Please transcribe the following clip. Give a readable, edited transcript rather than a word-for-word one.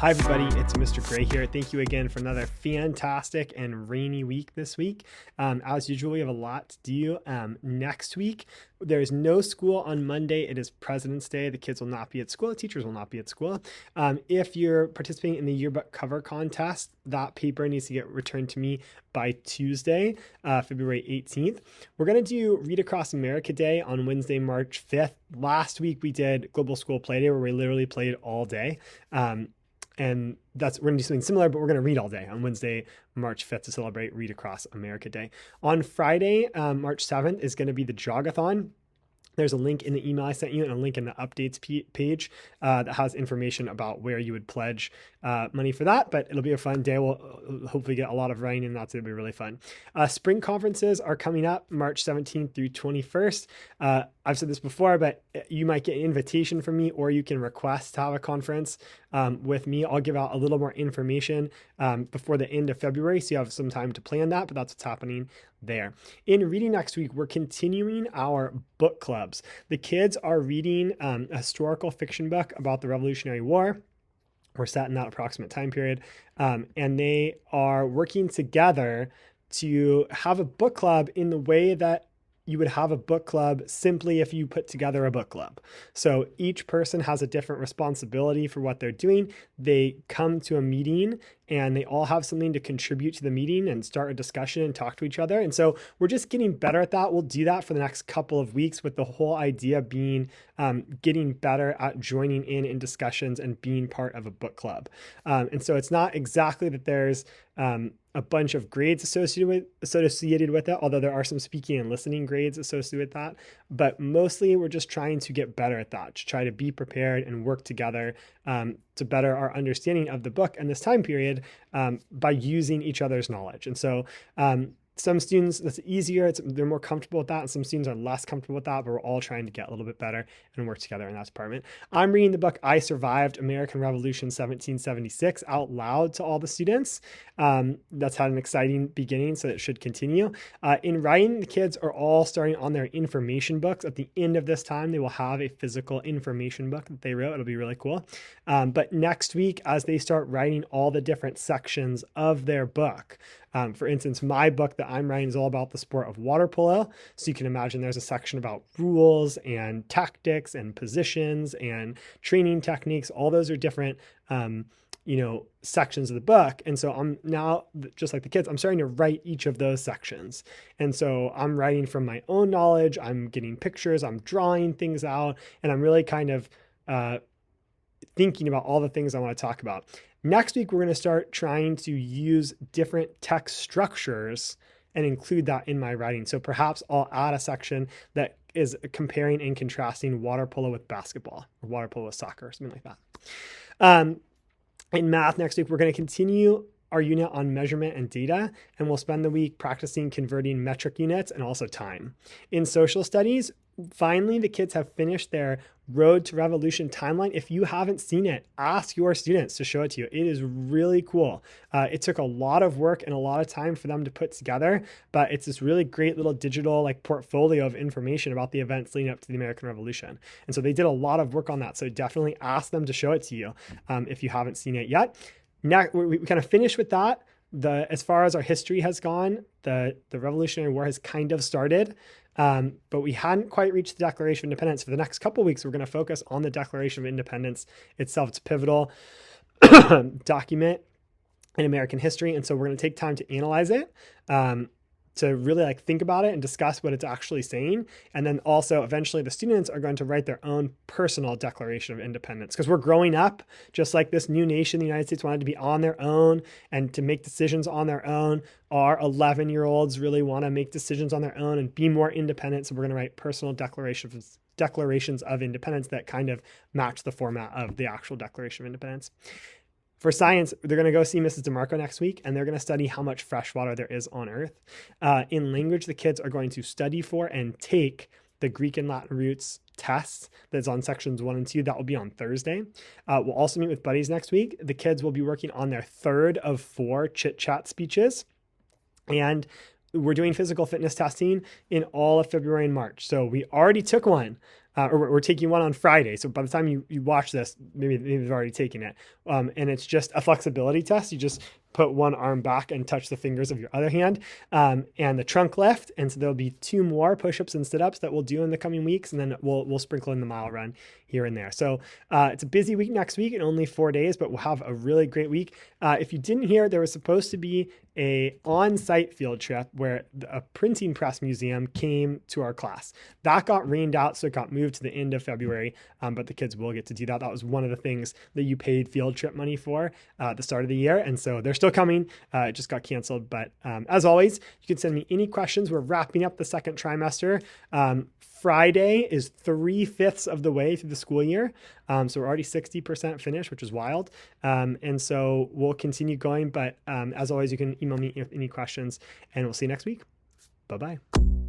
Hi, everybody. It's Mr. Gray here. Thank you again for another fantastic and rainy week this week. As usual, we have a lot to do. Next week, there is no school on Monday. It is President's Day. The kids will not be at school. The teachers will not be at school. If you're participating in the yearbook cover contest, that paper needs to get returned to me by Tuesday, February 18th. We're going to do Read Across America Day on Wednesday, March 5th. Last week, we did Global School Play Day, where we literally played all day. And we're going to do something similar, but we're going to read all day on Wednesday, March 5th to celebrate Read Across America Day. On Friday, March 7th is going to be the Jogathon. There's a link in the email I sent you and a link in the updates page that has information about where you would pledge money for that, but it'll be a fun day. We'll hopefully get a lot of rain and that's going to be really fun. Spring conferences are coming up March 17th through 21st. I've said this before, but you might get an invitation from me or you can request to have a conference with me. I'll give out a little more information before the end of February, so you have some time to plan that, but that's what's happening there. In reading next week, we're continuing our book clubs. The kids are reading a historical fiction book about the Revolutionary War. We're set in that approximate time period. And they are working together to have a book club in the way that you would have a book club simply if you put together a book club. So each person has a different responsibility for what they're doing. They come to a meeting and they all have something to contribute to the meeting and start a discussion and talk to each other. And so we're just getting better at that. We'll do that for the next couple of weeks, with the whole idea being getting better at joining in discussions and being part of a book club. And so it's not exactly that there's a bunch of grades associated with it, although there are some speaking and listening grades associated with that. But mostly we're just trying to get better at that, to try to be prepared and work together to better our understanding of the book and this time period by using each other's knowledge. And so some students, that's easier. They're more comfortable with that. And some students are less comfortable with that, but we're all trying to get a little bit better and work together in that department. I'm reading the book, I Survived American Revolution 1776 out loud to all the students. That's had an exciting beginning, so it should continue. In writing, the kids are all starting on their information books. At the end of this time, they will have a physical information book that they wrote. It'll be really cool. But next week, as they start writing all the different sections of their book, for instance, my book that I'm writing is all about the sport of water polo. So you can imagine there's a section about rules and tactics and positions and training techniques. All those are different, sections of the book. And so I'm now, just like the kids, I'm starting to write each of those sections. And so I'm writing from my own knowledge. I'm getting pictures, I'm drawing things out, and I'm really kind of thinking about all the things I want to talk about. Next week, we're going to start trying to use different text structures and include that in my writing. So perhaps I'll add a section that is comparing and contrasting water polo with basketball, or water polo with soccer, or something like that. In math next week, we're going to continue our unit on measurement and data, and we'll spend the week practicing converting metric units and also time. In social studies, finally, the kids have finished their Road to Revolution timeline. If you haven't seen it, ask your students to show it to you. It is really cool. It took a lot of work and a lot of time for them to put together, but it's this really great little digital portfolio of information about the events leading up to the American Revolution. And so they did a lot of work on that. So definitely ask them to show it to you if you haven't seen it yet. Now we kind of finished with that. As far as our history has gone, the Revolutionary War has kind of started. But we hadn't quite reached the Declaration of Independence. For the next couple of weeks, we're going to focus on the Declaration of Independence itself. It's a pivotal document in American history. And so we're going to take time to analyze it, to really think about it and discuss what it's actually saying. And then also eventually the students are going to write their own personal Declaration of Independence, because we're growing up just like this new nation. The United States wanted to be on their own and to make decisions on their own. Our 11-year-olds really want to make decisions on their own and be more independent. So we're going to write personal declarations of independence that kind of match the format of the actual Declaration of Independence. For science, they're going to go see Mrs. DeMarco next week, and they're going to study how much fresh water there is on Earth. In language, the kids are going to study for and take the Greek and Latin roots test that's on sections 1 and 2. That will be on Thursday. We'll also meet with buddies next week. The kids will be working on their third of 4 chit-chat speeches. And we're doing physical fitness testing in all of February and March. So we already took one or we're taking one on Friday. So by the time you watch this, maybe they've already taken it. And it's just a flexibility test. You just put one arm back and touch the fingers of your other hand, and the trunk lift. And so there'll be 2 more push-ups and sit-ups that we'll do in the coming weeks, and then we'll sprinkle in the mile run here and there. So it's a busy week next week and only 4 days, but we'll have a really great week. If you didn't hear, there was supposed to be a on-site field trip where a printing press museum came to our class. That got rained out, so it got moved to the end of February, but the kids will get to do that. That was one of the things that you paid field trip money for at the start of the year, and so they're still coming. It just got canceled, but as always, you can send me any questions. We're wrapping up the second trimester. Friday is 3/5 of the way through the school year. So we're already 60% finished, which is wild. And so we'll continue going. But as always, you can email me with any questions, and we'll see you next week. Bye-bye.